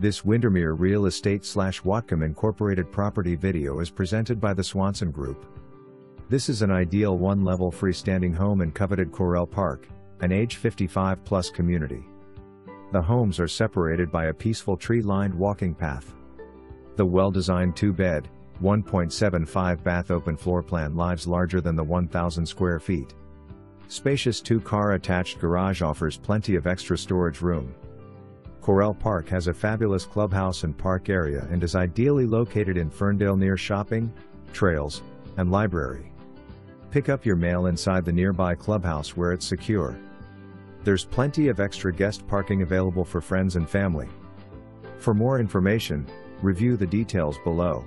This Windermere Real Estate / Whatcom Incorporated property video is presented by the Swanson Group. This is an ideal one-level freestanding home in coveted Correll Park, an age 55+ community. The homes are separated by a peaceful tree-lined walking path. The well-designed 2-bed, 1.75 bath open floor plan lies larger than the 1,000 square feet. Spacious 2-car attached garage offers plenty of extra storage room. Correll Park has a fabulous clubhouse and park area and is ideally located in Ferndale near shopping, trails, and library. Pick up your mail inside the nearby clubhouse where it's secure. There's plenty of extra guest parking available for friends and family. For more information, review the details below.